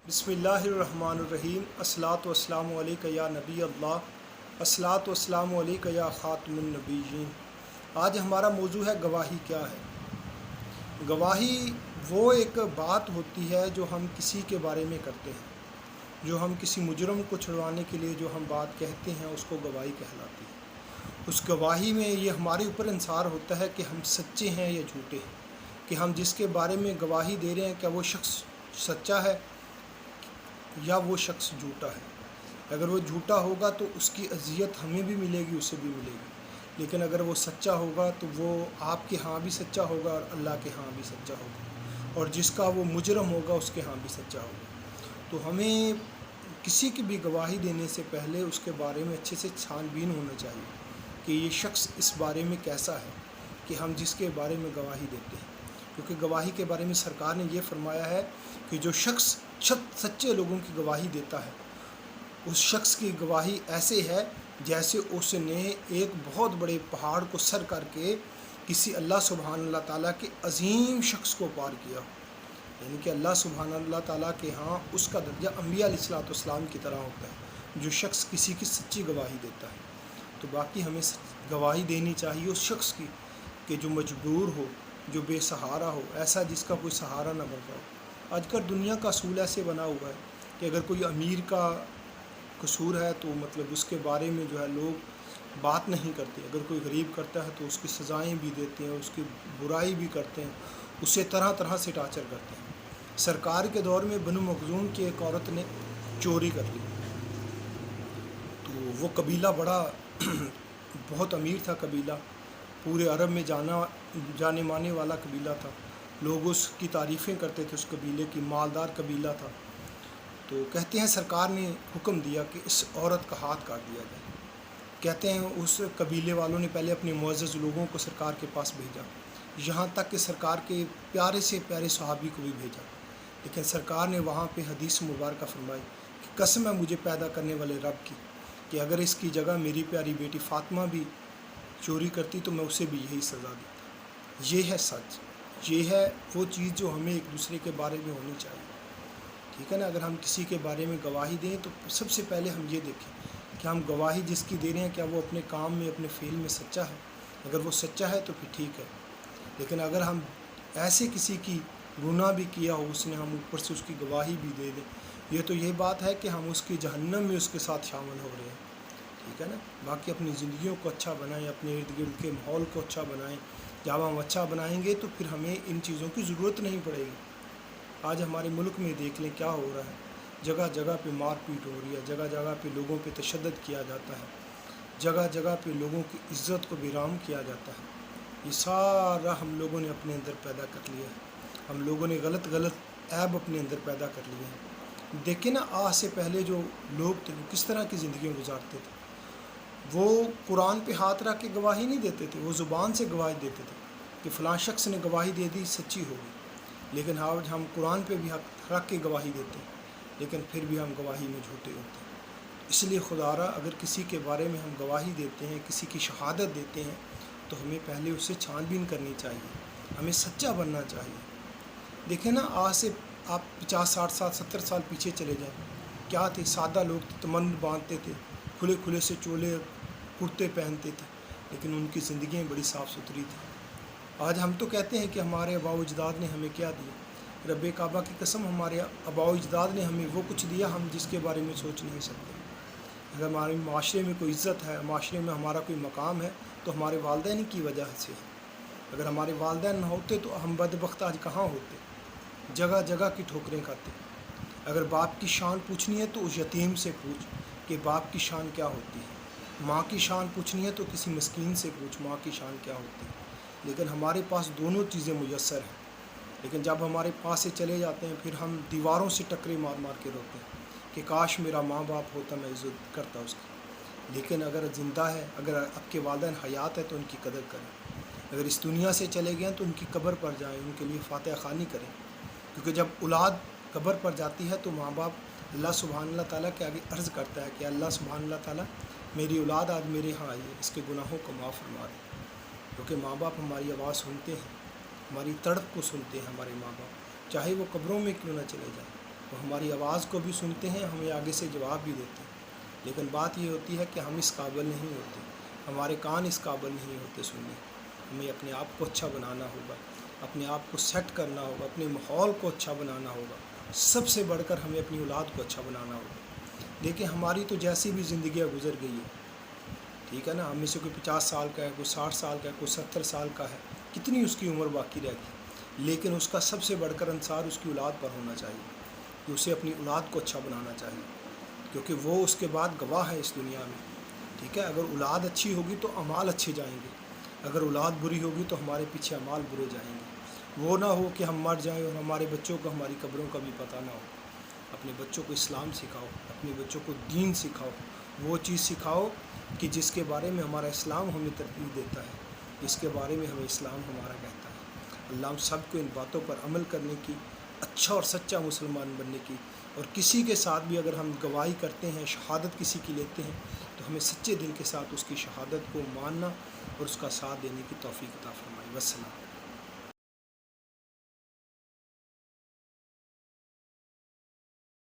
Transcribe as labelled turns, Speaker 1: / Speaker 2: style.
Speaker 1: बिस्मिल्लाहिर्रहमानिर्रहीम। अस्सलातु वस्सलामु अलैका या नबी अल्लाह, अस्सलातु वस्सलामु अलैका या ख़ातमुन नबिय्यीन। आज हमारा मौजू है गवाही क्या है। गवाही वो एक बात होती है जो हम किसी के बारे में करते हैं, जो हम किसी मुजरम को छुड़वाने के लिए जो हम बात कहते हैं उसको गवाही कहलाती है। उस गवाही में ये हमारे ऊपर इंसार होता है कि हम सच्चे हैं या झूठे हैं, कि हम जिसके बारे में गवाही दे रहे हैं क्या वो शख्स सच्चा है या वो शख्स झूठा है। अगर वो झूठा होगा तो उसकी अज़ियत हमें भी मिलेगी, उसे भी मिलेगी। लेकिन अगर वो सच्चा होगा तो वो आपके यहाँ भी सच्चा होगा और अल्लाह के यहाँ भी सच्चा होगा, और जिसका वो मुजरम होगा उसके यहाँ भी सच्चा होगा। तो हमें किसी की भी गवाही देने से पहले उसके बारे में अच्छे से छानबीन होना चाहिए कि ये शख्स इस बारे में कैसा है कि हम जिसके बारे में गवाही देते हैं। क्योंकि गवाही के बारे में सरकार ने ये फरमाया है कि जो शख्स सच्चे लोगों की गवाही देता है उस शख्स की गवाही ऐसे है जैसे उसने एक बहुत बड़े पहाड़ को सर करके किसी अल्लाह सुब्हान अल्लाह ताला के अज़ीम शख्स को पार किया। यानी कि अल्लाह सुब्हान अल्लाह ताला के यहाँ उसका दर्जा अंबिया अलैहिस्सलाम की तरह होता है जो शख्स किसी की सच्ची गवाही देता है। तो बाकी हमें गवाही देनी चाहिए उस शख्स की कि जो मजबूर हो, जो बेसहारा हो, ऐसा जिसका कोई सहारा न बन रहा हो। आजकल दुनिया का असूल ऐसे बना हुआ है कि अगर कोई अमीर का कसूर है तो मतलब उसके बारे में जो है लोग बात नहीं करते। अगर कोई गरीब करता है तो उसकी सज़ाएं भी देते हैं, उसकी बुराई भी करते हैं, उसे तरह तरह से टार्चर करते हैं। सरकार के दौर में बनु मखज़ूम की एक औरत ने चोरी कर ली, तो वो कबीला बड़ा बहुत अमीर था कबीला, पूरे अरब में जाने माने वाला कबीला था। लोग उसकी तारीफ़ें करते थे, उस कबीले की, मालदार कबीला था। तो कहते हैं सरकार ने हुक्म दिया कि इस औरत का हाथ काट दिया जाए। कहते हैं उस कबीले वालों ने पहले अपने मुअज़्ज़ज़ लोगों को सरकार के पास भेजा, यहाँ तक कि सरकार के प्यारे से प्यारे सहाबी को भी भेजा। लेकिन सरकार ने वहाँ पे हदीस मुबारक फरमाई कि कसम है मुझे पैदा करने वाले रब की कि अगर इसकी जगह मेरी प्यारी बेटी फ़ातिमा भी चोरी करती तो मैं उसे भी यही सज़ा देता। ये है सच, ये है वो चीज़ जो हमें एक दूसरे के बारे में होनी चाहिए। ठीक है ना। अगर हम किसी के बारे में गवाही दें तो सबसे पहले हम ये देखें कि हम गवाही जिसकी दे रहे हैं क्या वो अपने काम में, अपने फ़ील्ड में सच्चा है। अगर वो सच्चा है तो फिर ठीक है। लेकिन अगर हम ऐसे किसी की गुनाह भी किया हो उसने, हम ऊपर से उसकी गवाही भी दे दें, ये तो ये बात है कि हम उसकी जहन्नम में उसके साथ शामिल हो रहे हैं। ठीक है ना। बाकी अपनी ज़िंदगियों को अच्छा बनाएं, अपने इर्द गिर्द के माहौल को अच्छा बनाएं। जब हम अच्छा बनाएंगे तो फिर हमें इन चीज़ों की ज़रूरत नहीं पड़ेगी। आज हमारे मुल्क में देख लें क्या हो रहा है, जगह जगह पे मार पीट हो रही है, जगह जगह पे लोगों पे तशद्दुद किया जाता है, जगह जगह पे लोगों की इज़्ज़त को बेराम किया जाता है। ये सारा हम लोगों ने अपने अंदर पैदा कर लिया है। हम लोगों ने गलत गलत ऐब अपने अंदर पैदा कर लिए हैं। देखें ना, आज से पहले जो लोग थे वो किस तरह की ज़िंदगी गुजारते थे। वो कुरान पे हाथ रख के गवाही नहीं देते थे, वो ज़ुबान से गवाही देते थे कि फ़लाँ शख्स ने गवाही दे दी, सच्ची होगी। लेकिन आज हम कुरान पे भी हाथ रख के गवाही देते हैं, लेकिन फिर भी हम गवाही में झूठे होते हैं। इसलिए खुदारा अगर किसी के बारे में हम गवाही देते हैं, किसी की शहादत देते हैं, तो हमें पहले उससे छानबीन करनी चाहिए, हमें सच्चा बनना चाहिए। देखें ना, आज से आप 50-60 साल 70 साल पीछे चले जाएँ, क्या थे, सादा लोग थे, तमंद बांधते थे, खुले खुले से चोले कुर्ते पहनते थे, लेकिन उनकी ज़िंदगियाँ बड़ी साफ़ सुथरी थी। आज हम तो कहते हैं कि हमारे आबाओ अजदाद ने हमें क्या दिया। रब्बे काबा की कसम, हमारे आबाओ अजदाद ने हमें वो कुछ दिया हम जिसके बारे में सोच नहीं सकते। अगर हमारे माशरे में कोई इज़्ज़त है, माशरे में हमारा कोई मकाम है, तो हमारे वालिदैन की वजह से है। अगर हमारे वालिदैन न होते तो हम बदबख्त आज कहाँ होते, जगह जगह की ठोकरें खाते। अगर बाप की शान पूछनी है तो उस यतीम से पूछ कि बाप की शान क्या होती है। माँ की शान पूछनी है तो किसी मस्कीन से पूछ माँ की शान क्या होती है। लेकिन हमारे पास दोनों चीज़ें मुयस्सर हैं, लेकिन जब हमारे पास से चले जाते हैं फिर हम दीवारों से टकरे मार मार के रोते हैं कि काश मेरा माँ बाप होता, मैं इज़्ज़त करता उसकी। लेकिन अगर ज़िंदा है, अगर आपके वालिदैन हयात है तो उनकी कदर करें। अगर इस दुनिया से चले गए तो उनकी कब्र पर जाएँ, उनके लिए फातिहा ख़्वानी करें। क्योंकि जब औलाद कब्र पर जाती है तो माँ बाप अल्लाह सुब्हान अल्लाह ताला के आगे अर्ज़ करता है कि अल्लाह सुब्हान अल्लाह ताला मेरी औलाद आज मेरे यहाँ आई है, इसके गुनाहों को माफ़ फरमा दे। क्योंकि माँ बाप हमारी आवाज़ सुनते हैं, हमारी तड़प को सुनते हैं। हमारे माँ बाप चाहे वो कब्रों में क्यों ना चले जाएं, وہ ہماری آواز کو بھی سنتے ہیں، ہمیں آگے سے جواب بھی دیتے ہیں، لیکن بات یہ ہوتی ہے کہ ہم اس قابل نہیں ہوتے، ہمارے کان اس قابل نہیں ہوتے سننے۔ ہمیں اپنے آپ کو اچھا بنانا ہوگا، اپنے آپ کو سیٹ کرنا ہوگا، اپنے ماحول کو اچھا بنانا ہوگا، سب سے بڑھ کر ہمیں اپنی اولاد کو اچھا بنانا ہوگا۔ دیکھیں ہماری تو جیسی بھی زندگیاں گزر گئی ہے، ٹھیک ہے نا، ہم میں سے کوئی 50 سال کا ہے، کوئی 60 سال کا ہے، کوئی 70 سال کا ہے، کتنی اس کی عمر باقی رہ گئی، لیکن اس کا سب سے بڑھ کر انحصار اس کی اولاد پر ہونا چاہیے کہ اسے اپنی اولاد کو اچھا بنانا چاہیے، کیونکہ وہ اس کے بعد گواہ ہے اس دنیا میں، ٹھیک ہے۔ اگر اولاد اچھی ہوگی تو اعمال اچھے جائیں گے، اگر اولاد بری ہوگی تو ہمارے پیچھے اعمال برے جائیں گے۔ وہ نہ ہو کہ ہم مر جائیں اور ہمارے بچوں کو ہماری قبروں کا بھی پتہ نہ ہو۔ اپنے بچوں کو اسلام سکھاؤ، اپنے بچوں کو دین سکھاؤ، وہ چیز سکھاؤ کہ جس کے بارے میں ہمارا اسلام ہمیں ترغیب دیتا ہے، جس کے بارے میں ہمیں اسلام ہمارا کہتا ہے۔ اللہ ہم سب کو ان باتوں پر عمل کرنے کی، اچھا اور سچا مسلمان بننے کی، اور کسی کے ساتھ بھی اگر ہم گواہی کرتے ہیں، شہادت کسی کی لیتے ہیں، تو ہمیں سچے دل کے ساتھ اس کی شہادت کو ماننا اور اس کا ساتھ دینے کی توفیق عطا فرمائے۔ والسلام۔